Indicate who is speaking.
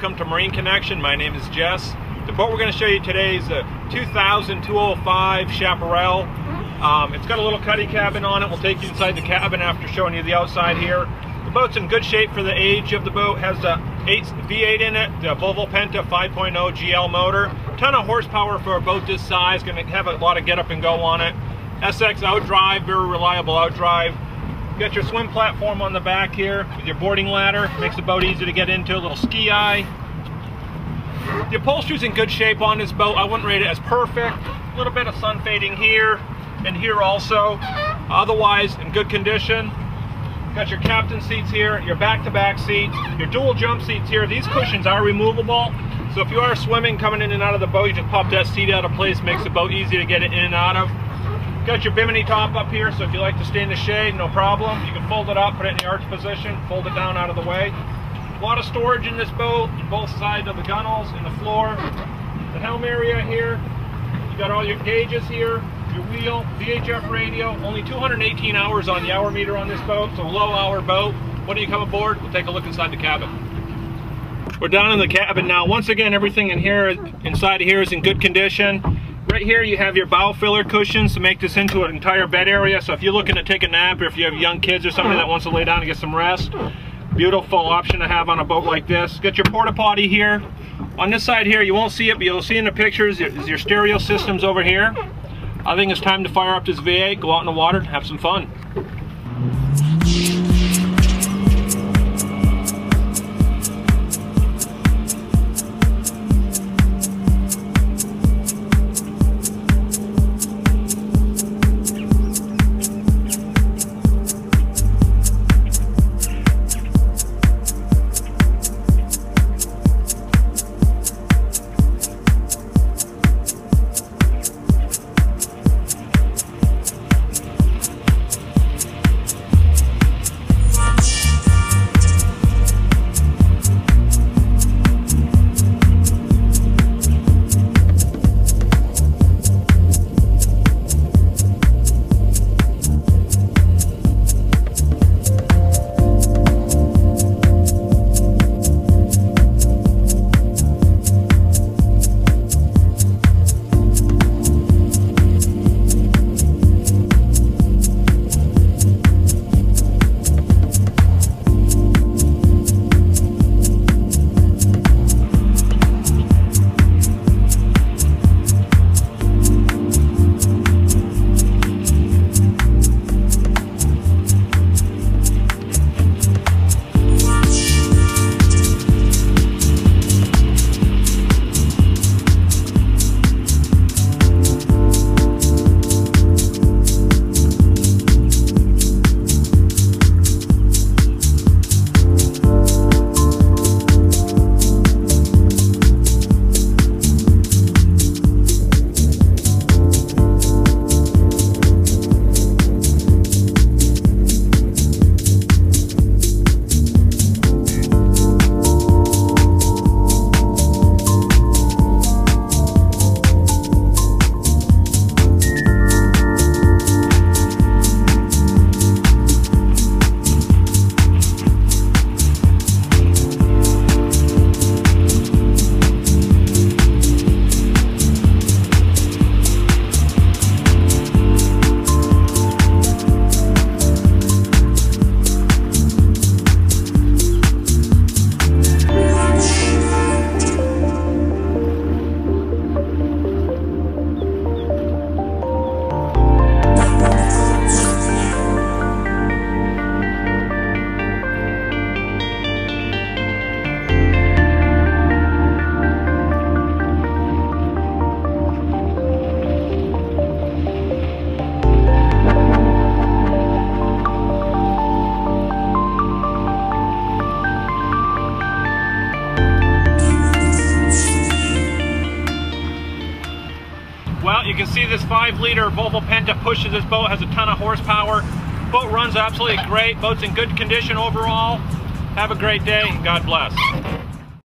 Speaker 1: welcome to Marine Connection. My name is Jess. The boat we're going to show you today is a 2005 Chaparral. It's got a little cuddy cabin on it. We'll take you inside the cabin after showing you the outside here. The boat's in good shape for the age of the boat. Has the V8 in it, the VOLVO PENTA 5.0 GL motor. Ton of horsepower for a boat this size. Going to have a lot of get up and go on it. SX outdrive, very reliable outdrive. You got your swim platform on the back here with your boarding ladder. Makes the boat easy to get into. A little ski eye. The upholstery's in good shape on this boat. I wouldn't rate it as perfect. A little bit of sun fading here and here also. Otherwise, in good condition. Got your captain seats here, your back-to-back seats, your dual jump seats here. These cushions are removable. So if you are swimming, coming in and out of the boat, you just pop that seat out of place. Makes the boat easy to get it in and out of. Got your bimini top up here, so if you like to stay in the shade, no problem. You can fold it up, put it in the arch position, fold it down out of the way. A lot of storage in this boat, both sides of the gunnels and the floor. The helm area here, you got all your gauges here, your wheel, VHF radio. Only 218 hours on the hour meter on this boat, so a low hour boat. When you come aboard, we'll take a look inside the cabin. We're down in the cabin now. Once again, everything in here, inside of here is in good condition. Right here you have your bow filler cushions to make this into an entire bed area. So if you're looking to take a nap, or if you have young kids or somebody that wants to lay down and get some rest, beautiful option to have on a boat like this. Got your porta potty here. On this side here, you won't see it, but you'll see in the pictures, is your stereo systems over here. I think it's time to fire up this V8, go out in the water, and have some fun. Well, you can see this 5-liter VOLVO PENTA pushes this boat, has a ton of horsepower. Boat runs absolutely great. Boat's in good condition overall. Have a great day and God bless.